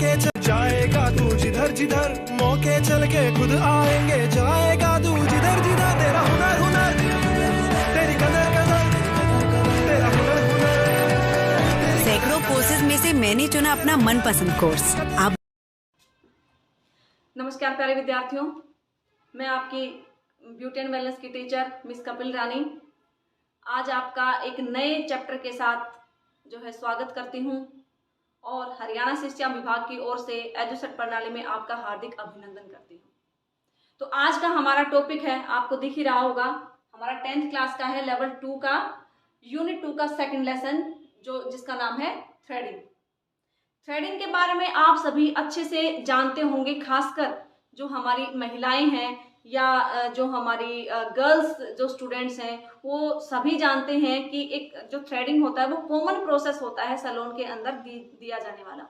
मौके चल जाएगा तू जिधर जिधर, मौके चल के खुद आएंगे, जाएगा तू जिधर जिधर, तेरा हुनर हुनर, तेरी कदर कदर, तेरा हुनर हुनर। सैकड़ों कोर्सेज में से मैंने चुना अपना मनपसंद कोर्स। आप नमस्कार प्यारे विद्यार्थियों, मैं आपकी ब्यूटी एंड वेलनेस की टीचर मिस कपिल रानी आज आपका एक नए चैप्टर के साथ जो है स्वागत करती हूं और हरियाणा शिक्षा विभाग की ओर से एजुसेट प्रणाली में आपका हार्दिक अभिनंदन करती हूं। तो आज का हमारा टॉपिक है, आपको दिख ही रहा होगा, हमारा 10th क्लास का है, लेवल 2 का यूनिट 2 का सेकंड लेसन जिसका नाम है थ्रेडिंग। थ्रेडिंग के बारे में आप सभी अच्छे से जानते होंगे, खासकर जो हमारी महिलाएं हैं या जो हमारी गर्ल्स जो स्टूडेंट्स हैं वो सभी जानते हैं कि एक जो थ्रेडिंग होता है वो कॉमन प्रोसेस होता है सैलून के अंदर दिया जाने वाला।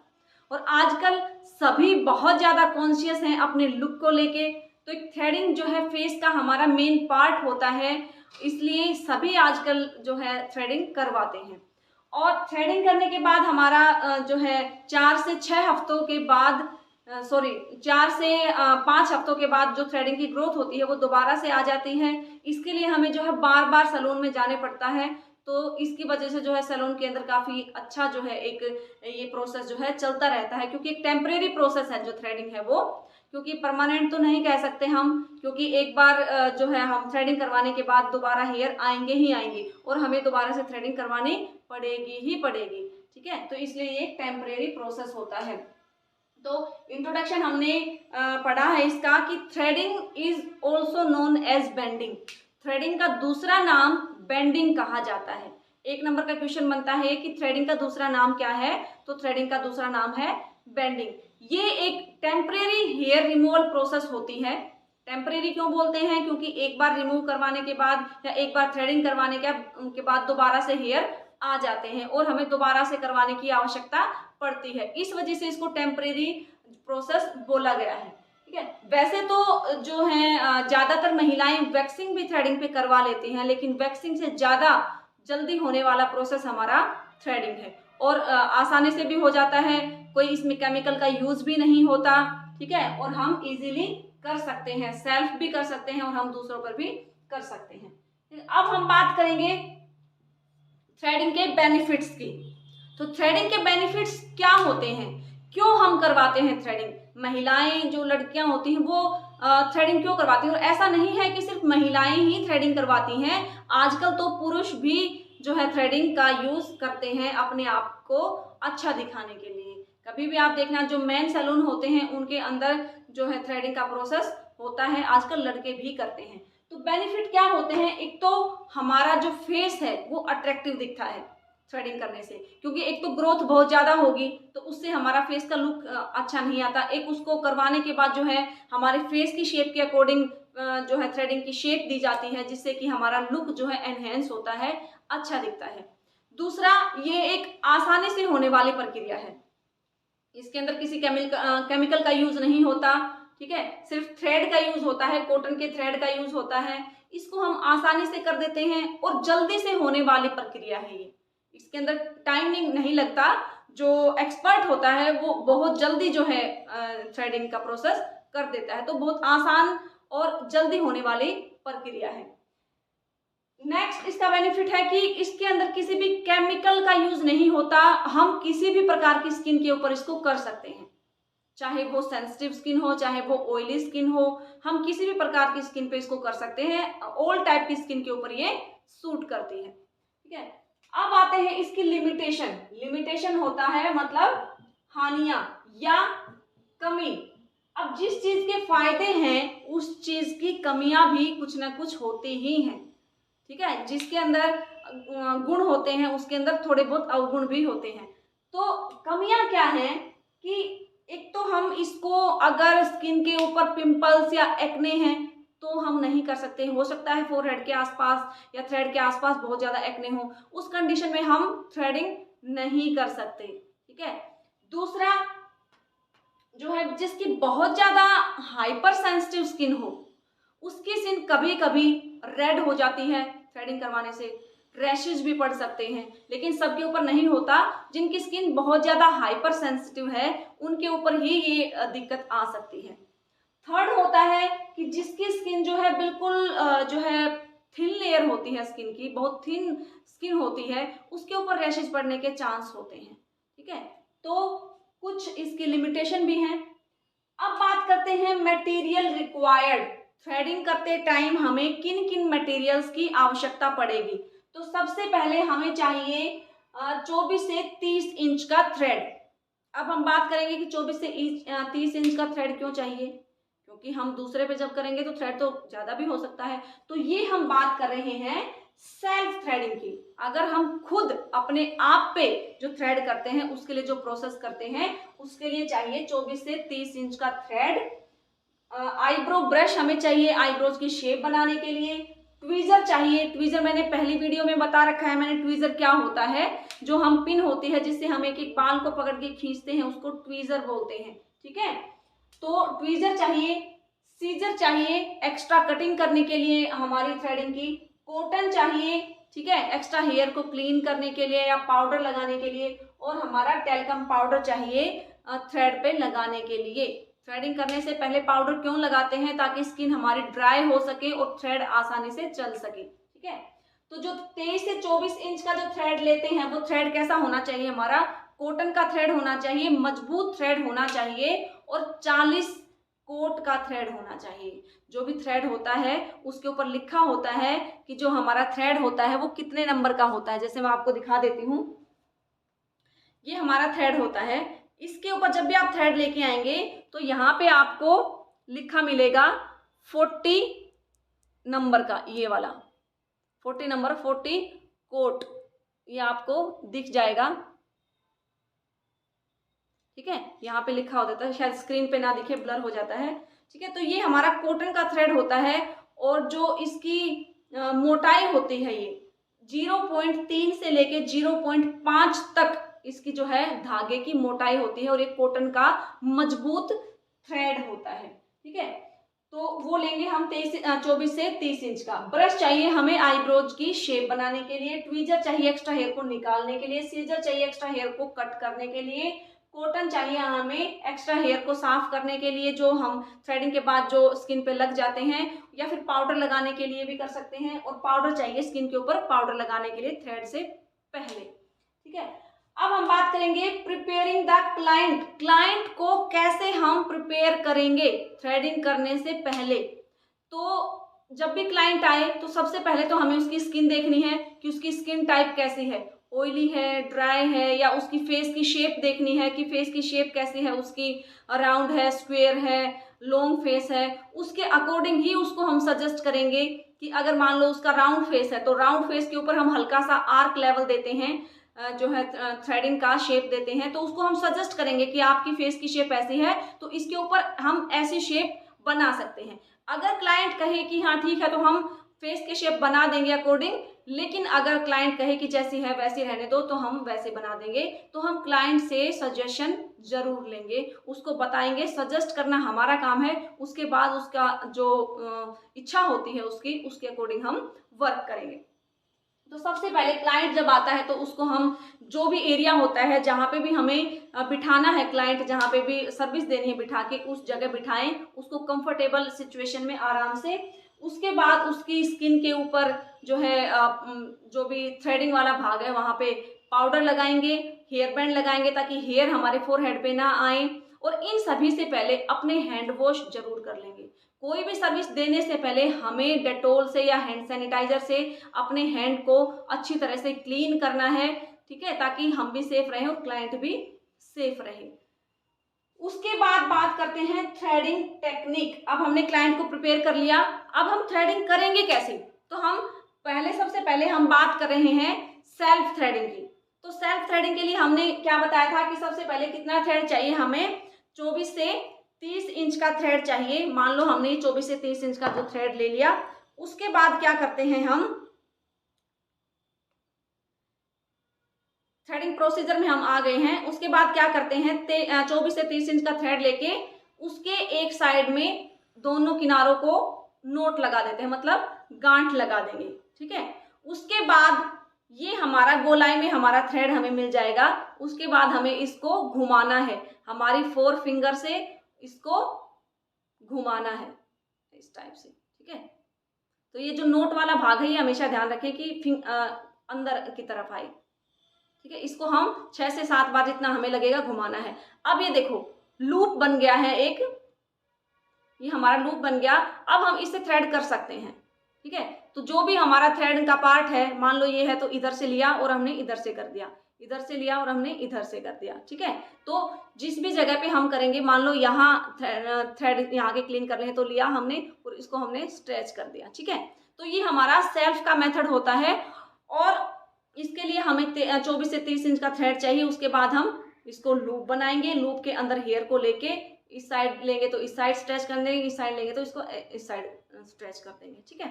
और आजकल सभी बहुत ज़्यादा कॉन्शियस हैं अपने लुक को लेके। तो एक थ्रेडिंग जो है फेस का हमारा मेन पार्ट होता है, इसलिए सभी आजकल जो है थ्रेडिंग करवाते हैं। और थ्रेडिंग करने के बाद हमारा जो है 4 से 6 हफ्तों के बाद 4 से 5 हफ्तों के बाद जो थ्रेडिंग की ग्रोथ होती है वो दोबारा से आ जाती है। इसके लिए हमें जो है बार बार सैलून में जाने पड़ता है, तो इसकी वजह से जो है सैलून के अंदर काफ़ी अच्छा जो है एक ये प्रोसेस जो है चलता रहता है, क्योंकि एक टेम्परेरी प्रोसेस है जो थ्रेडिंग है वो, क्योंकि परमानेंट तो नहीं कह सकते हम, क्योंकि एक बार जो है हम थ्रेडिंग करवाने के बाद दोबारा हेयर आएंगे ही आएंगे और हमें दोबारा से थ्रेडिंग करवानी पड़ेगी ही पड़ेगी। ठीक है, तो इसलिए ये एक टेम्परेरी प्रोसेस होता है। तो इंट्रोडक्शन हमने पढ़ा है इसका कि threading is also known as bending. Threading का दूसरा नाम बेंडिंग कहा जाता है। 1 नंबर का क्वेश्चन बनता है कि थ्रेडिंग का दूसरा नाम क्या है, तो थ्रेडिंग का दूसरा नाम है बेंडिंग। ये एक टेम्परेरी हेयर रिमूवल प्रोसेस होती है। टेम्परेरी क्यों बोलते हैं, क्योंकि एक बार रिमूव करवाने के बाद या एक बार थ्रेडिंग करवाने के बाद दोबारा से हेयर आ जाते हैं और हमें दोबारा से करवाने की आवश्यकता पड़ती है, इस वजह से इसको टेम्परेरी प्रोसेस बोला गया है। ठीक है, वैसे तो जो है ज्यादातर महिलाएं वैक्सिंग भी थ्रेडिंग पे करवा लेती हैं, लेकिन वैक्सिंग से ज्यादा जल्दी होने वाला प्रोसेस हमारा थ्रेडिंग है और आसानी से भी हो जाता है, कोई इसमें केमिकल का यूज भी नहीं होता। ठीक है, और हम इजीली कर सकते हैं, सेल्फ भी कर सकते हैं और हम दूसरों पर भी कर सकते हैं। अब हम बात करेंगे थ्रेडिंग के बेनिफिट्स की। तो थ्रेडिंग के बेनिफिट्स क्या होते हैं, क्यों हम करवाते हैं थ्रेडिंग, महिलाएं जो लड़कियां होती हैं वो थ्रेडिंग क्यों करवाती हैं। और ऐसा नहीं है कि सिर्फ महिलाएं ही थ्रेडिंग करवाती हैं, आजकल तो पुरुष भी जो है थ्रेडिंग का यूज करते हैं अपने आप को अच्छा दिखाने के लिए। कभी भी आप देखना जो मेन सैलून होते हैं उनके अंदर जो है थ्रेडिंग का प्रोसेस होता है, आजकल लड़के भी करते हैं। तो बेनिफिट क्या होते हैं, एक तो हमारा जो फेस है वो अट्रैक्टिव दिखता है थ्रेडिंग करने से, क्योंकि एक तो ग्रोथ बहुत ज़्यादा होगी तो उससे हमारा फेस का लुक अच्छा नहीं आता। एक उसको करवाने के बाद जो है हमारे फेस की शेप के अकॉर्डिंग जो है थ्रेडिंग की शेप दी जाती है, जिससे कि हमारा लुक जो है एनहेंस होता है, अच्छा दिखता है। दूसरा, ये एक आसानी से होने वाली प्रक्रिया है, इसके अंदर किसी केमिकल का यूज नहीं होता। ठीक है, सिर्फ थ्रेड का यूज होता है, कॉटन के थ्रेड का यूज होता है, इसको हम आसानी से कर देते हैं और जल्दी से होने वाली प्रक्रिया है ये, इसके अंदर टाइम नहीं लगता। जो एक्सपर्ट होता है वो बहुत जल्दी जो है थ्रेडिंग का प्रोसेस कर देता है, तो बहुत आसान और जल्दी होने वाली प्रक्रिया है। नेक्स्ट इसका बेनिफिट है कि इसके अंदर किसी भी केमिकल का यूज नहीं होता, हम किसी भी प्रकार की स्किन के ऊपर इसको कर सकते हैं, चाहे वो सेंसिटिव स्किन हो चाहे वो ऑयली स्किन हो, हम किसी भी प्रकार की स्किन पे इसको कर सकते हैं, ऑल टाइप की स्किन के ऊपर ये सूट करती है। ठीक है, अब आते हैं इसकी लिमिटेशन। लिमिटेशन होता है मतलब हानियां या कमी। अब जिस चीज के फायदे हैं उस चीज की कमियां भी कुछ ना कुछ होती ही हैं। ठीक है, जिसके अंदर गुण होते हैं उसके अंदर थोड़े बहुत अवगुण भी होते हैं। तो कमियां क्या हैं कि एक तो हम इसको अगर स्किन के ऊपर पिंपल्स या एक्ने हैं तो हम नहीं कर सकते, हो सकता है फोरहेड के आसपास या थ्रेड के आसपास बहुत ज्यादा एक्ने हो, उस कंडीशन में हम थ्रेडिंग नहीं कर सकते। ठीक है, दूसरा जो है जिसकी बहुत ज्यादा हाइपर सेंसिटिव स्किन हो, उसकी स्किन कभी कभी रेड हो जाती है थ्रेडिंग करवाने से, रैशेज भी पड़ सकते हैं, लेकिन सबके ऊपर नहीं होता। जिनकी स्किन बहुत ज़्यादा हाइपर सेंसिटिव है उनके ऊपर ही ये दिक्कत आ सकती है। थर्ड होता है कि जिसकी स्किन जो है बिल्कुल जो है थिन लेयर होती है स्किन की, बहुत थिन स्किन होती है, उसके ऊपर रैशेज पड़ने के चांस होते हैं। ठीक है, तो कुछ इसकी लिमिटेशन भी हैं। अब बात करते हैं मटेरियल रिक्वायर्ड। थ्रेडिंग करते टाइम हमें किन किन मटेरियल्स की आवश्यकता पड़ेगी। तो सबसे पहले हमें चाहिए 24 से 30 इंच का थ्रेड। अब हम बात करेंगे कि 24 से 30 इंच का थ्रेड क्यों चाहिए, क्योंकि हम दूसरे पे जब करेंगे तो थ्रेड तो ज़्यादा भी हो सकता है। तो ये हम बात कर रहे हैं सेल्फ थ्रेडिंग की। अगर हम खुद अपने आप पे जो थ्रेड करते हैं, उसके लिए जो प्रोसेस करते हैं, उसके लिए चाहिए 24 से 30 इंच का थ्रेड। आईब्रो ब्रश हमें चाहिए आईब्रोज की शेप बनाने के लिए। ट्वीजर चाहिए। ट्वीजर मैंने पहली वीडियो में बता रखा है मैंने ट्वीजर क्या होता है। जो हम पिन होती है जिससे हम एक एक बाल को पकड़ के खींचते हैं, उसको ट्वीजर बोलते हैं। ठीक है, तो ट्वीजर चाहिए। सीजर चाहिए एक्स्ट्रा कटिंग करने के लिए हमारी थ्रेडिंग की। कॉटन चाहिए, ठीक है, एक्स्ट्रा हेयर को क्लीन करने के लिए या पाउडर लगाने के लिए। और हमारा टेल्कम पाउडर चाहिए थ्रेड पे लगाने के लिए। थ्रेडिंग करने से पहले पाउडर क्यों लगाते हैं, ताकि स्किन हमारी ड्राई हो सके और थ्रेड आसानी से चल सके। ठीक है, तो जो 23 से 24 इंच का जो थ्रेड लेते हैं वो थ्रेड कैसा होना चाहिए, हमारा कॉटन का थ्रेड होना चाहिए, मजबूत थ्रेड होना चाहिए और 40 कोट का थ्रेड होना चाहिए। जो भी थ्रेड होता है उसके ऊपर लिखा होता है कि जो हमारा थ्रेड होता है वो कितने नंबर का होता है। जैसे मैं आपको दिखा देती हूँ, ये हमारा थ्रेड होता है। इसके ऊपर जब भी आप थ्रेड लेके आएंगे तो यहाँ पे आपको लिखा मिलेगा 40 नंबर का, ये वाला 40 नंबर, 40 कोट, ये आपको दिख जाएगा। ठीक है, यहाँ पे लिखा होता है, शायद स्क्रीन पे ना दिखे, ब्लर हो जाता है। ठीक है, तो ये हमारा कॉटन का थ्रेड होता है और जो इसकी मोटाई होती है ये 0.3 से लेके 0.5 तक इसकी जो है धागे की मोटाई होती है और एक कॉटन का मजबूत थ्रेड होता है। ठीक है, तो वो लेंगे हम 24 से 30 इंच का। ब्रश चाहिए हमें आईब्रोज की शेप बनाने के लिए। ट्वीजर चाहिए एक्स्ट्रा हेयर को निकालने के लिए। सीजर चाहिए एक्स्ट्रा हेयर को कट करने के लिए। कॉटन चाहिए हमें एक्स्ट्रा हेयर को साफ करने के लिए, जो हम थ्रेडिंग के बाद जो स्किन पे लग जाते हैं, या फिर पाउडर लगाने के लिए भी कर सकते हैं। और पाउडर चाहिए स्किन के ऊपर पाउडर लगाने के लिए थ्रेड से पहले। ठीक है, अब हम बात करेंगे प्रिपेयरिंग द क्लाइंट। क्लाइंट को कैसे हम प्रिपेयर करेंगे थ्रेडिंग करने से पहले। तो जब भी क्लाइंट आए तो सबसे पहले तो हमें उसकी स्किन देखनी है कि उसकी स्किन टाइप कैसी है, ऑयली है, ड्राई है, या उसकी फेस की शेप देखनी है कि फेस की शेप कैसी है उसकी, राउंड है, स्क्वायर है, लॉन्ग फेस है। उसके अकॉर्डिंग ही उसको हम सजेस्ट करेंगे कि अगर मान लो उसका राउंड फेस है तो राउंड फेस के ऊपर हम हल्का सा आर्क लेवल देते हैं, जो है थ्रेडिंग का शेप देते हैं, तो उसको हम सजेस्ट करेंगे कि आपकी फेस की शेप ऐसी है तो इसके ऊपर हम ऐसी शेप बना सकते हैं। अगर क्लाइंट कहे कि हाँ ठीक है तो हम फेस के शेप बना देंगे अकॉर्डिंग, लेकिन अगर क्लाइंट कहे कि जैसी है वैसी रहने दो तो हम वैसे बना देंगे। तो हम क्लाइंट से सजेशन जरूर लेंगे, उसको बताएंगे, सजेस्ट करना हमारा काम है। उसके बाद उसका जो इच्छा होती है उसके अकॉर्डिंग हम वर्क करेंगे। तो सबसे पहले क्लाइंट जब आता है तो उसको हम जो भी एरिया होता है जहाँ पे भी हमें बिठाना है, क्लाइंट जहाँ पे भी सर्विस देनी है बिठा के उस जगह बिठाएं, उसको कंफर्टेबल सिचुएशन में आराम से। उसके बाद उसकी स्किन के ऊपर जो है जो भी थ्रेडिंग वाला भाग है वहाँ पे पाउडर लगाएंगे, हेयर बैंड लगाएंगे ताकि हेयर हमारे फोरहेड पे ना आए। और इन सभी से पहले अपने हैंड वॉश जरूर कर लेंगे। कोई भी सर्विस देने से पहले हमें डेटोल से या हैंड सैनिटाइजर से अपने हैंड को अच्छी तरह से क्लीन करना है। ठीक है, ताकि हम भी सेफ रहें और क्लाइंट भी सेफ रहे। उसके बाद बात करते हैं थ्रेडिंग टेक्निक। अब हमने क्लाइंट को प्रिपेयर कर लिया, अब हम थ्रेडिंग करेंगे कैसे। तो हम सबसे पहले हम बात कर रहे हैं सेल्फ थ्रेडिंग की। तो सेल्फ थ्रेडिंग के लिए हमने क्या बताया था कि सबसे पहले कितना थ्रेड चाहिए, हमें 24 से 30 इंच का थ्रेड चाहिए। मान लो हमने 24 से 30 इंच का जो थ्रेड ले लिया, उसके बाद क्या करते हैं हम थ्रेडिंग प्रोसीजर में हम आ गए हैं। उसके बाद क्या करते हैं 24 से 30 इंच का थ्रेड लेके उसके एक साइड में दोनों किनारों को नोट लगा देते हैं, मतलब गांठ लगा देंगे। ठीक है, उसके बाद ये हमारा गोलाई में हमारा थ्रेड हमें मिल जाएगा। उसके बाद हमें इसको घुमाना है, हमारी 4 फिंगर से इसको घुमाना है इस टाइप से, ठीक है। तो ये जो नोट वाला भाग है ये हमेशा ध्यान रखें कि अंदर की तरफ आए, ठीक है। इसको हम 6 से 7 बार जितना हमें लगेगा घुमाना है। अब ये देखो लूप बन गया है एक, ये हमारा लूप बन गया। अब हम इससे थ्रेड कर सकते हैं, ठीक है। तो जो भी हमारा थ्रेड का पार्ट है, मान लो ये है तो इधर से लिया और हमने इधर से कर दिया, इधर से लिया और हमने इधर से कर दिया, ठीक है। तो जिस भी जगह पे हम करेंगे, मान लो यहाँ थ्रेड यहाँ के क्लीन कर रहे हैं तो लिया हमने और इसको हमने स्ट्रेच कर दिया, ठीक है। तो ये हमारा सेल्फ का मेथड होता है और इसके लिए हमें 24 से 30 इंच का थ्रेड चाहिए। उसके बाद हम इसको लूप बनाएंगे, लूप के अंदर हेयर को लेके इस साइड लेंगे तो इस साइड स्ट्रेच कर देंगे, इस साइड लेंगे तो इसको इस साइड स्ट्रेच कर देंगे, ठीक है।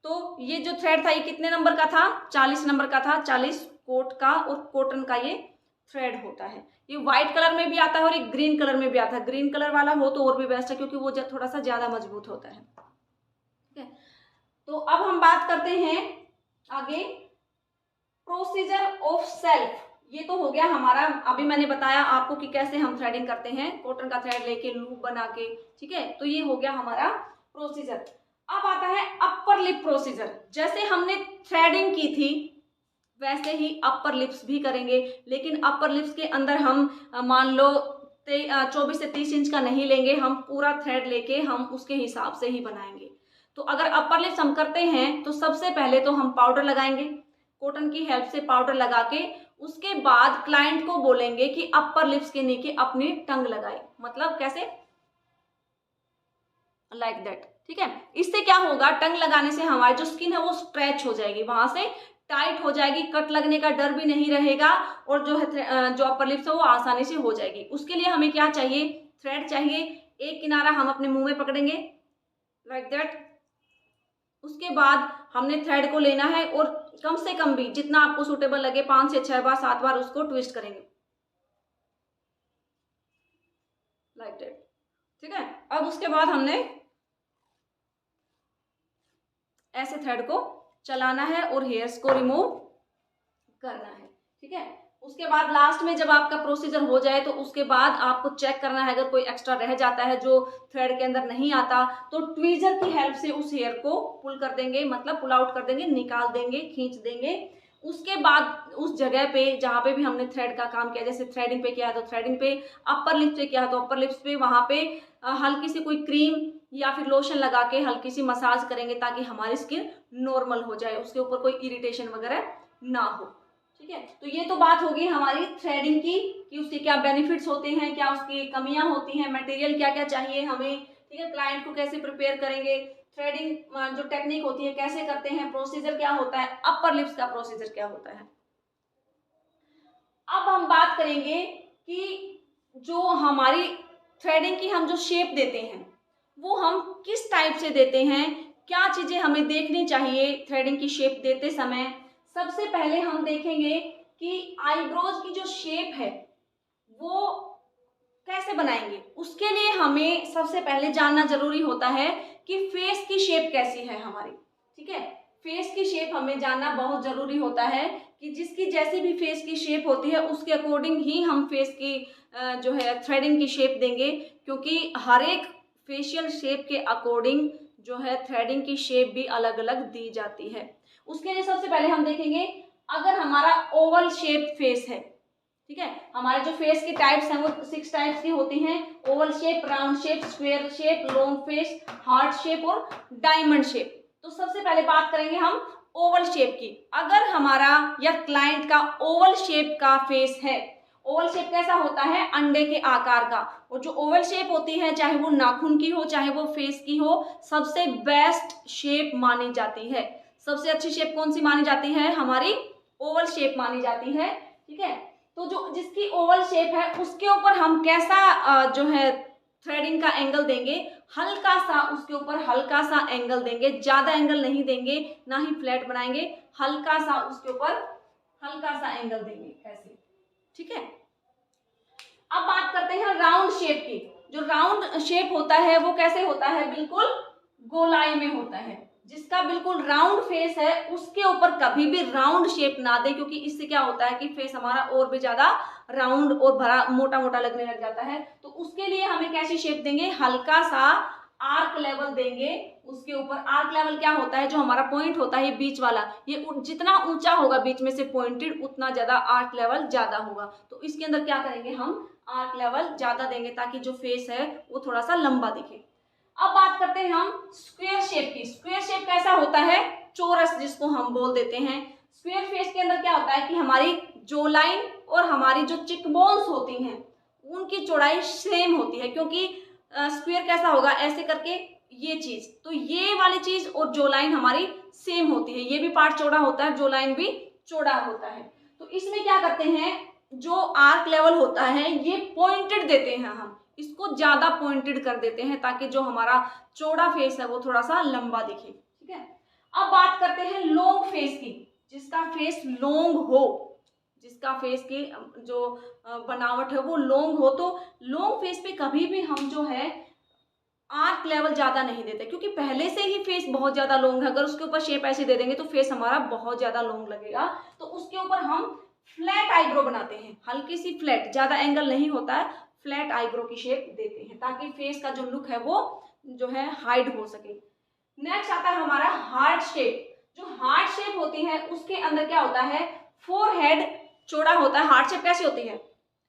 तो ये जो थ्रेड था ये कितने नंबर का था? 40 नंबर का था। 40 कोट का और कॉटन का ये थ्रेड होता है। ये व्हाइट कलर में भी आता है और एक ग्रीन कलर में भी आता है। ग्रीन कलर वाला हो तो और भी बेस्ट है क्योंकि वो थोड़ा सा ज्यादा मजबूत होता है, ठीक है। तो अब हम बात करते हैं आगे प्रोसीजर ऑफ सेल्फ। ये तो हो गया हमारा, अभी मैंने बताया आपको कि कैसे हम थ्रेडिंग करते हैं, कॉटन का थ्रेड लेके लूप बना के, ठीक है। तो ये हो गया हमारा प्रोसीजर। अब आता है अपर लिप प्रोसीजर। जैसे हमने थ्रेडिंग की थी वैसे ही अपर लिप्स भी करेंगे, लेकिन अपर लिप्स के अंदर हम मान लो 24 से 30 इंच का नहीं लेंगे, हम पूरा थ्रेड लेके हम उसके हिसाब से ही बनाएंगे। तो अगर अपर लिप्स हम करते हैं तो सबसे पहले तो हम पाउडर लगाएंगे, कॉटन की हेल्प से पाउडर लगा के उसके बाद क्लाइंट को बोलेंगे कि अपर लिप्स के नीचे अपनी टंग लगाए। मतलब कैसे? लाइक दैट, ठीक है। इससे क्या होगा, टंग लगाने से हमारी जो स्किन है वो स्ट्रेच हो जाएगी, वहां से टाइट हो जाएगी, कट लगने का डर भी नहीं रहेगा और जो है जो अपर लिप्स है वो आसानी से हो जाएगी। उसके लिए हमें क्या चाहिए? थ्रेड चाहिए। एक किनारा हम अपने मुंह में पकड़ेंगे लाइक दैट। उसके बाद हमने थ्रेड को लेना है और कम से कम भी जितना आपको सूटेबल लगे 5 से 6 बार 7 बार उसको ट्विस्ट करेंगे लाइक दैट, ठीक है। अब उसके बाद हमने ऐसे थ्रेड को चलाना है और हेयर्स को रिमूव करना है, ठीक है। उसके बाद लास्ट में जब आपका प्रोसीजर हो जाए तो उसके बाद आपको चेक करना है, अगर कोई एक्स्ट्रा रह जाता है जो थ्रेड के अंदर नहीं आता तो ट्वीजर की हेल्प से उस हेयर को पुल कर देंगे, मतलब पुल आउट कर देंगे, निकाल देंगे, खींच देंगे। उसके बाद उस जगह पे जहाँ पे भी हमने थ्रेड का काम किया, जैसे थ्रेडिंग पे किया है तो थ्रेडिंग पे, अपर लिप्स पे किया है तो अपर लिप्स पे, वहां पे हल्की सी कोई क्रीम या फिर लोशन लगा के हल्की सी मसाज करेंगे ताकि हमारी स्किन नॉर्मल हो जाए, उसके ऊपर कोई इरिटेशन वगैरह ना हो, ठीक है। तो ये तो बात होगी हमारी थ्रेडिंग की कि उसके क्या बेनिफिट्स होते हैं, क्या उसकी कमियां होती हैं, मटेरियल क्या क्या चाहिए हमें, ठीक है। क्लाइंट को कैसे प्रिपेयर करेंगे, थ्रेडिंग जो टेक्निक होती है कैसे करते हैं, प्रोसीजर क्या होता है, अपर लिप्स का प्रोसीजर क्या होता है। अब हम बात करेंगे कि जो हमारी थ्रेडिंग की हम जो शेप देते हैं वो हम किस टाइप से देते हैं, क्या चीजें हमें देखनी चाहिए थ्रेडिंग की शेप देते समय। सबसे पहले हम देखेंगे कि आईब्रोज की जो शेप है वो कैसे बनाएंगे। उसके लिए हमें सबसे पहले जानना जरूरी होता है कि फेस की शेप कैसी है हमारी, ठीक है। फेस की शेप हमें जानना बहुत जरूरी होता है कि जिसकी जैसी भी फेस की शेप होती है उसके अकॉर्डिंग ही हम फेस की जो है थ्रेडिंग की शेप देंगे, क्योंकि हर एक फेशियल शेप के अकॉर्डिंग जो है थ्रेडिंग की शेप भी अलग अलग दी जाती है। उसके लिए सबसे पहले हम देखेंगे, अगर हमारा ओवल शेप फेस है, ठीक है, हमारे जो फेस की टाइप्स हैं वो 6 टाइप्स की होती हैं, Oval shape, round shape, square shape, long face, heart shape और डायमंड शेप। तो सबसे पहले बात करेंगे हम ओवल शेप की। अगर हमारा या क्लाइंट का ओवल शेप का फेस है, ओवल शेप कैसा होता है? अंडे के आकार का। और जो ओवल शेप होती है चाहे वो नाखून की हो चाहे वो फेस की हो, सबसे बेस्ट शेप मानी जाती है। सबसे अच्छी शेप कौन सी मानी जाती है? हमारी ओवल शेप मानी जाती है, ठीक है। तो जो जिसकी ओवल शेप है उसके ऊपर हम कैसा जो है थ्रेडिंग का एंगल देंगे, हल्का सा उसके ऊपर हल्का सा एंगल देंगे, ज्यादा एंगल नहीं देंगे, ना ही फ्लैट बनाएंगे, हल्का सा उसके ऊपर हल्का सा एंगल देंगे ऐसे, ठीक है। अब बात करते हैं राउंड शेप की। जो राउंड शेप होता है वो कैसे होता है? बिल्कुल गोलाई में होता है, जिसका बिल्कुल राउंड फेस है उसके ऊपर कभी भी राउंड शेप ना दें, क्योंकि इससे क्या होता है कि फेस हमारा और भी ज्यादा राउंड और भरा मोटा मोटा लगने लग जाता है। तो उसके लिए हमें कैसी शेप देंगे, हल्का सा आर्क लेवल देंगे उसके ऊपर। आर्क लेवल क्या होता है, जो हमारा पॉइंट होता है ये बीच वाला, ये जितना ऊंचा होगा बीच में से पॉइंटेड उतना ज्यादा आर्क लेवल ज्यादा होगा। तो इसके अंदर क्या करेंगे, हम आर्क लेवल ज्यादा देंगे ताकि जो फेस है वो थोड़ा सा लंबा दिखे। अब बात करते हैं हम स्क्वायर शेप की। स्क्वायर शेप कैसा होता है, चौरस जिसको हम बोल देते हैं। स्क्वायर फेस के अंदर क्या होता है कि हमारी जो लाइन और हमारी जो चिक बोन्स होती हैं उनकी चौड़ाई सेम होती है, क्योंकि स्क्वायर कैसा होगा, ऐसे करके ये चीज, तो ये वाली चीज और जो लाइन हमारी सेम होती है, ये भी पार्ट चौड़ा होता है, जो लाइन भी चौड़ा होता है। तो इसमें क्या करते हैं, जो आर्क लेवल होता है ये पॉइंटेड देते हैं, हम इसको ज्यादा पॉइंटेड कर देते हैं ताकि जो हमारा चौड़ा फेस है वो थोड़ा सा लंबा दिखे। ठीक है, अब बात करते हैं लॉन्ग फेस की। जिसका फेस लॉन्ग हो, जिसका फेस की जो बनावट है वो लॉन्ग हो, तो लॉन्ग फेस पे कभी भी हम जो है आर्क लेवल ज्यादा नहीं देते, क्योंकि पहले से ही फेस बहुत ज्यादा लॉन्ग है। अगर उसके ऊपर शेप ऐसे दे देंगे तो फेस हमारा बहुत ज्यादा लॉन्ग लगेगा। तो उसके ऊपर हम फ्लैट आईब्रो बनाते हैं, हल्की सी फ्लैट, ज्यादा एंगल नहीं होता है, फ्लैट आईब्रो की शेप देते हैं ताकि फेस का जो लुक है वो जो है हाइड हो सके। नेक्स्ट आता है हमारा हार्ट शेप। जो हार्ट शेप होती है उसके अंदर क्या होता है, फोरहेड चौड़ा होता है। हार्ट शेप कैसी होती है,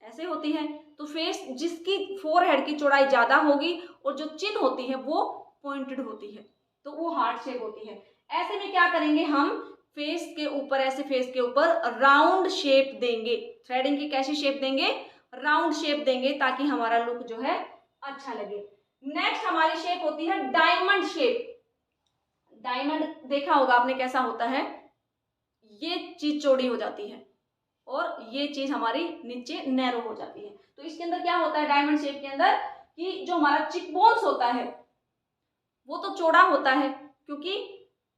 ऐसे होती है। तो फेस जिसकी फोरहेड की चौड़ाई ज्यादा होगी और जो चिन होती है वो पॉइंटेड होती है, तो वो हार्ट शेप होती है। ऐसे में क्या करेंगे, हम फेस के ऊपर, ऐसे फेस के ऊपर राउंड शेप देंगे। थ्रेडिंग की कैसी शेप देंगे, राउंड शेप देंगे ताकि हमारा लुक जो है अच्छा लगे। नेक्स्ट हमारी शेप होती है डायमंड शेप। डायमंड देखा होगा आपने कैसा होता है, ये चीज चौड़ी हो जाती है और ये चीज हमारी नीचे नैरो हो जाती है। तो इसके अंदर क्या होता है डायमंड शेप के अंदर, कि जो हमारा चिक बोन्स होता है वो तो चौड़ा होता है, क्योंकि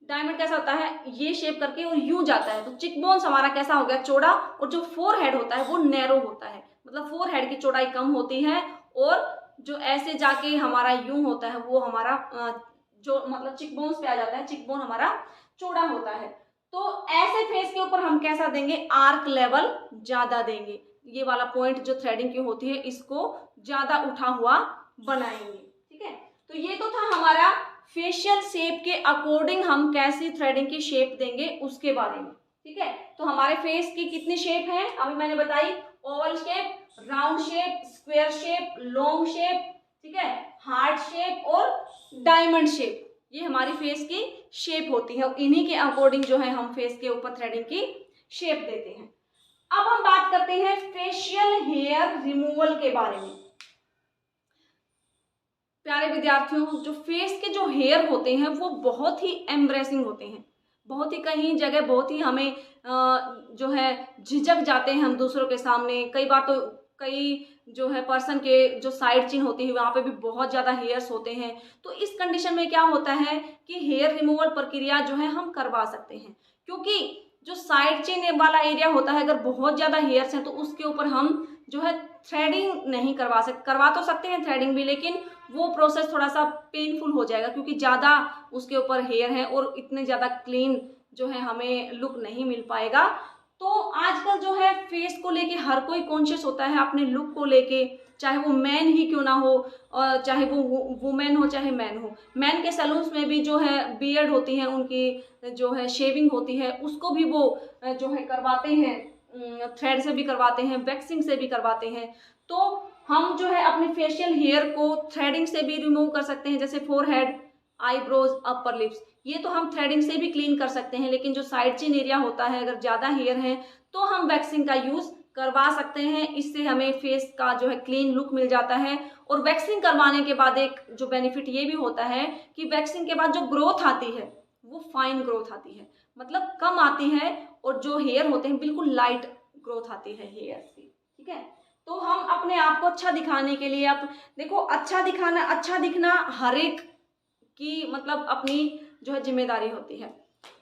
डायमंड कैसा होता है, ये शेप करके और यूं जाता है। तो चिक बोन्स हमारा कैसा हो गया, चौड़ा, और जो फोरहेड होता है वो नैरो होता है, मतलब फोरहेड की चौड़ाई कम होती है, और जो ऐसे जाके हमारा यूं होता है वो हमारा जो मतलब चिक बोन्स पे आ जाता है, चिक बोन हमारा चौड़ा होता है। तो ऐसे फेस के ऊपर हम कैसा देंगे, आर्क लेवल ज्यादा देंगे। ये वाला पॉइंट जो थ्रेडिंग की होती है इसको ज्यादा उठा हुआ बनाएंगे। ठीक है, तो ये तो था हमारा फेशियल शेप के अकॉर्डिंग हम कैसी थ्रेडिंग की शेप देंगे उसके बारे में। ठीक है, तो हमारे फेस की कितनी शेप है अभी मैंने बताई, Oval shape, round shape, square shape, long shape, ठीक है, हार्ट शेप और डायमंड शेप। ये हमारी फेस की शेप होती है और इन्हीं के अकॉर्डिंग जो है हम फेस के ऊपर थ्रेडिंग की शेप देते हैं। अब हम बात करते हैं फेशियल हेयर रिमूवल के बारे में। प्यारे विद्यार्थियों, जो फेस के जो हेयर होते हैं वो बहुत ही एम्ब्रेसिंग होते हैं, बहुत ही कहीं जगह बहुत ही हमें जो है झिझक जाते हैं हम दूसरों के सामने। कई बार तो कई जो है पर्सन के जो साइड चिन होती है वहाँ पे भी बहुत ज़्यादा हेयर्स होते हैं। तो इस कंडीशन में क्या होता है कि हेयर रिमूवल प्रक्रिया जो है हम करवा सकते हैं, क्योंकि जो साइड चिन वाला एरिया होता है अगर बहुत ज़्यादा हेयर्स हैं तो उसके ऊपर हम जो है थ्रेडिंग नहीं करवा सकते। करवा तो सकते हैं थ्रेडिंग भी, लेकिन वो प्रोसेस थोड़ा सा पेनफुल हो जाएगा क्योंकि ज़्यादा उसके ऊपर हेयर है और इतने ज़्यादा क्लीन जो है हमें लुक नहीं मिल पाएगा। तो आजकल जो है फेस को लेके हर कोई कॉन्शियस होता है अपने लुक को लेके, चाहे वो मैन ही क्यों ना हो और चाहे वो वुमेन हो चाहे मैन हो। मैन के सैलून्स में भी जो है बियर्ड होती है, उनकी जो है शेविंग होती है उसको भी वो जो है करवाते हैं, थ्रेड से भी करवाते हैं, वैक्सिंग से भी करवाते हैं। तो हम जो है अपने फेशियल हेयर को थ्रेडिंग से भी रिमूव कर सकते हैं, जैसे फोरहेड, आईब्रोज, अपर लिप्स, ये तो हम थ्रेडिंग से भी क्लीन कर सकते हैं। लेकिन जो साइड चिन एरिया होता है अगर ज़्यादा हेयर है तो हम वैक्सिंग का यूज़ करवा सकते हैं। इससे हमें फेस का जो है क्लीन लुक मिल जाता है। और वैक्सिंग करवाने के बाद एक जो बेनिफिट ये भी होता है कि वैक्सिंग के बाद जो ग्रोथ आती है वो फाइन ग्रोथ आती है, मतलब कम आती है, और जो हेयर होते हैं बिल्कुल लाइट ग्रोथ आती है हेयर की। ठीक है, तो हम अपने आप को अच्छा दिखाने के लिए, अब देखो अच्छा दिखाना, अच्छा दिखना हर एक की मतलब अपनी जो है जिम्मेदारी होती है।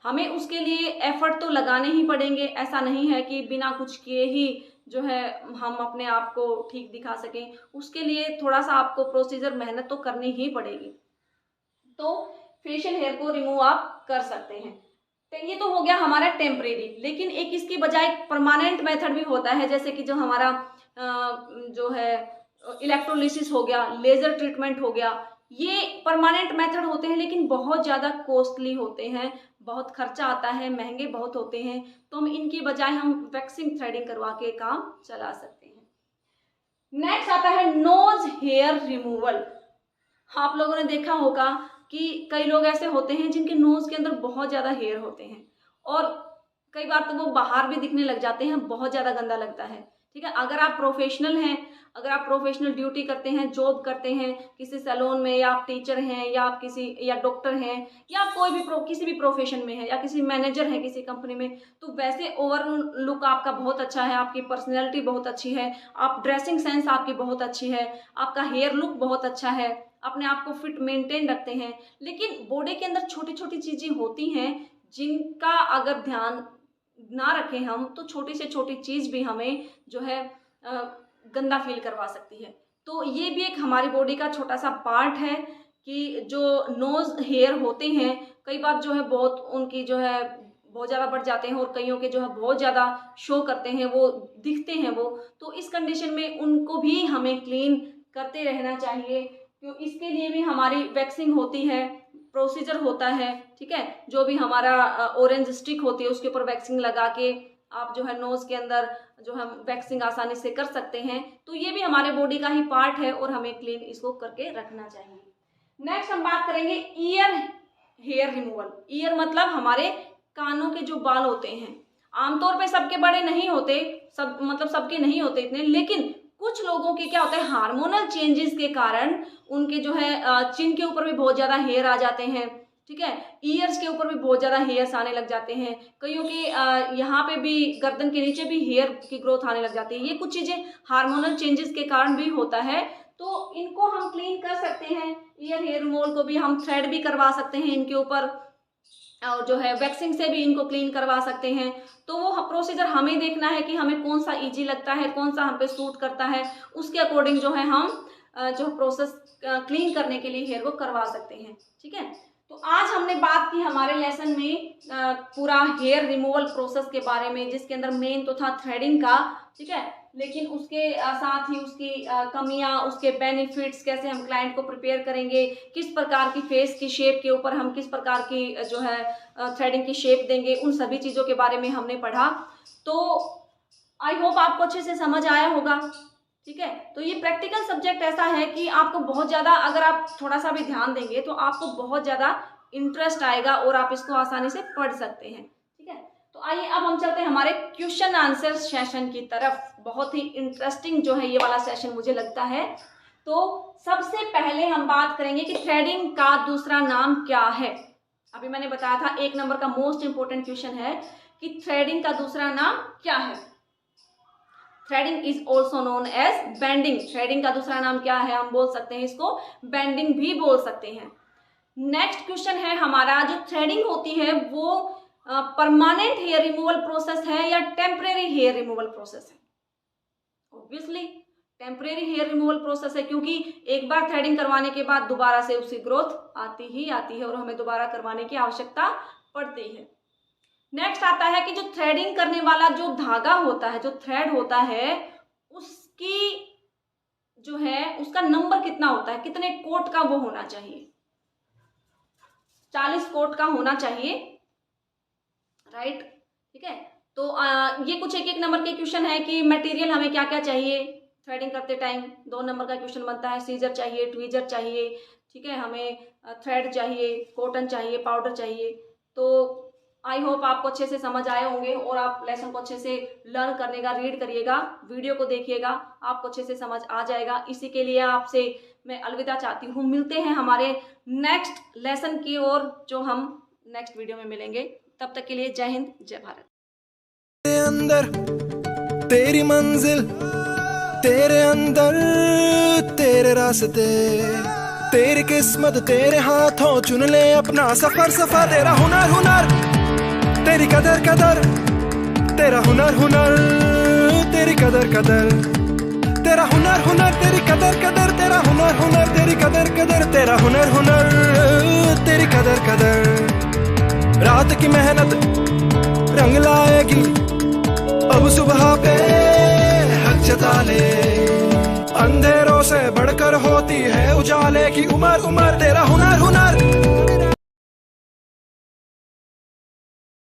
हमें उसके लिए एफर्ट तो लगाने ही पड़ेंगे। ऐसा नहीं है कि बिना कुछ किए ही जो है हम अपने आप को ठीक दिखा सकें। उसके लिए थोड़ा सा आपको प्रोसीजर, मेहनत तो करनी ही पड़ेगी। तो फेशियल हेयर को रिमूव आप कर सकते हैं। तो ये तो हो गया हमारा टेम्परेरी, लेकिन एक इसकी बजाय परमानेंट मेथड भी होता है, जैसे कि जो हमारा जो है इलेक्ट्रोलिसिस हो गया, लेज़र ट्रीटमेंट हो गया। ये परमानेंट मेथड होते हैं लेकिन बहुत ज़्यादा कॉस्टली होते हैं, बहुत खर्चा आता है, महंगे बहुत होते हैं। तो हम इनकी बजाय हम वैक्सिंग थ्रेडिंग करवा के काम चला सकते हैं। नेक्स्ट आता है नोज हेयर रिमूवल। आप लोगों ने देखा होगा कि कई लोग ऐसे होते हैं जिनके नोज के अंदर बहुत ज़्यादा हेयर होते हैं और कई बार तो वो बाहर भी दिखने लग जाते हैं, बहुत ज़्यादा गंदा लगता है। ठीक है, अगर आप प्रोफेशनल हैं, अगर आप प्रोफेशनल ड्यूटी करते हैं, जॉब करते हैं किसी सैलून में, या आप टीचर हैं, या आप या डॉक्टर हैं, या आप कोई भी किसी भी प्रोफेशन में है, या किसी मैनेजर है किसी कंपनी में, तो वैसे ओवरऑल लुक आपका बहुत अच्छा है, आपकी पर्सनैलिटी बहुत अच्छी है, आप ड्रेसिंग सेंस आपकी बहुत अच्छी है, आपका हेयर लुक बहुत अच्छा है, अपने आप को फिट मेंटेन रखते हैं, लेकिन बॉडी के अंदर छोटी छोटी चीज़ें होती हैं जिनका अगर ध्यान ना रखें हम, तो छोटी से छोटी चीज़ भी हमें जो है गंदा फील करवा सकती है। तो ये भी एक हमारी बॉडी का छोटा सा पार्ट है कि जो नोज़ हेयर होते हैं कई बार जो है बहुत उनकी जो है बहुत ज़्यादा बढ़ जाते हैं और कईयों के जो है बहुत ज़्यादा शो करते हैं, वो दिखते हैं वो। तो इस कंडीशन में उनको भी हमें क्लीन करते रहना चाहिए, तो इसके लिए भी हमारी वैक्सिंग होती है, प्रोसीजर होता है। ठीक है, जो भी हमारा ऑरेंज स्टिक होती है उसके ऊपर वैक्सिंग लगा के आप जो है नोज़ के अंदर जो हम वैक्सिंग आसानी से कर सकते हैं। तो ये भी हमारे बॉडी का ही पार्ट है और हमें क्लीन इसको करके रखना चाहिए। नेक्स्ट हम बात करेंगे ईयर हेयर रिमूवल। ईयर मतलब हमारे कानों के जो बाल होते हैं, आमतौर पे सबके बड़े नहीं होते, सबके नहीं होते इतने, लेकिन कुछ लोगों के क्या होता है हार्मोनल चेंजेस के कारण उनके जो है चिन के ऊपर भी बहुत ज़्यादा हेयर आ जाते हैं। ठीक है, ईयर्स के ऊपर भी बहुत ज़्यादा हेयर्स आने लग जाते हैं, कईयों के यहाँ पे भी गर्दन के नीचे भी हेयर की ग्रोथ आने लग जाती है। ये कुछ चीज़ें हार्मोनल चेंजेस के कारण भी होता है, तो इनको हम क्लीन कर सकते हैं। ईयर हेयर रिमूवल को भी हम थ्रेड भी करवा सकते हैं इनके ऊपर, और जो है वैक्सिंग से भी इनको क्लीन करवा सकते हैं। तो वो प्रोसीजर हमें देखना है कि हमें कौन सा इजी लगता है, कौन सा हम पे सूट करता है, उसके अकॉर्डिंग जो है हम जो प्रोसेस क्लीन करने के लिए हेयर को करवा सकते हैं। ठीक है, तो आज हमने बात की हमारे लेसन में पूरा हेयर रिमूवल प्रोसेस के बारे में, जिसके अंदर मेन तो था थ्रेडिंग का। ठीक है, लेकिन उसके साथ ही उसकी कमियां, उसके बेनिफिट्स, कैसे हम क्लाइंट को प्रिपेयर करेंगे, किस प्रकार की फेस की शेप के ऊपर हम किस प्रकार की जो है थ्रेडिंग की शेप देंगे, उन सभी चीज़ों के बारे में हमने पढ़ा। तो आई होप आपको अच्छे से समझ आया होगा। ठीक है, तो ये प्रैक्टिकल सब्जेक्ट ऐसा है कि आपको बहुत ज़्यादा, अगर आप थोड़ा सा भी ध्यान देंगे तो आपको बहुत ज़्यादा इंटरेस्ट आएगा और आप इसको आसानी से पढ़ सकते हैं। ठीक है, तो आइए अब हम चलते हैं हमारे क्वेश्चन आंसर सेशन की तरफ। बहुत ही इंटरेस्टिंग जो है ये वाला सेशन मुझे लगता है। तो सबसे पहले हम बात करेंगे कि थ्रेडिंग का दूसरा नाम क्या है। अभी मैंने बताया था 1 नंबर का मोस्ट इंपोर्टेंट क्वेश्चन है कि थ्रेडिंग का दूसरा नाम क्या है। Threading is also known as bending. Threading का दूसरा नाम क्या है, हम बोल सकते हैं इसको बेंडिंग भी बोल सकते हैं। नेक्स्ट क्वेश्चन है हमारा, जो थ्रेडिंग होती है वो परमानेंट हेयर रिमूवल प्रोसेस है या टेम्परेरी हेयर रिमूवल प्रोसेस है। Obviously temporary hair removal process है, क्योंकि एक बार थ्रेडिंग करवाने के बाद दोबारा से उसकी ग्रोथ आती ही आती है और हमें दोबारा करवाने की आवश्यकता पड़ती है। नेक्स्ट आता है कि जो थ्रेडिंग करने वाला जो धागा होता है, जो थ्रेड होता है, उसकी जो है उसका नंबर कितना होता है, कितने कोट का वो होना चाहिए। 40 कोट का होना चाहिए, राइट। ठीक है, तो ये कुछ एक नंबर के क्वेश्चन है कि मटेरियल हमें क्या क्या चाहिए थ्रेडिंग करते टाइम। 2 नंबर का क्वेश्चन बनता है, सीजर चाहिए, ट्वीजर चाहिए। ठीक है, हमें थ्रेड चाहिए, कॉटन चाहिए, पाउडर चाहिए। तो आई होप आपको अच्छे से समझ आए होंगे और आप लेसन को अच्छे से लर्न करने का, रीड करिएगा, वीडियो को देखिएगा, आपको अच्छे से समझ आ जाएगा। इसी के लिए आपसे मैं अलविदा चाहती हूँ। मिलते हैं हमारे नेक्स्ट लेसन की ओर, जो हम नेक्स्ट वीडियो में मिलेंगे। तब तक के लिए जय हिंद, जय भारत। अंदर तेरी मंजिल, तेरे अंदर तेरे रास्ते, तेरी किस्मत तेरे हाथों, चुन ले अपना सफर सफर। तेरा हुनर हुनर, तेरी कदर कदर, तेरा हुनर हुनर, तेरी कदर कदर, तेरा हुनर हुनर, तेरी कदर कदर, तेरा हुनर हुनर, तेरी कदर कदर, तेरा हुनर हुनर, तेरी कदर कदर, रात की मेहनत रंग लाएगी, अब सुबह पे हक जता ले। अंधेरों से बढ़कर होती है उजाले की उमर, उमर तेरा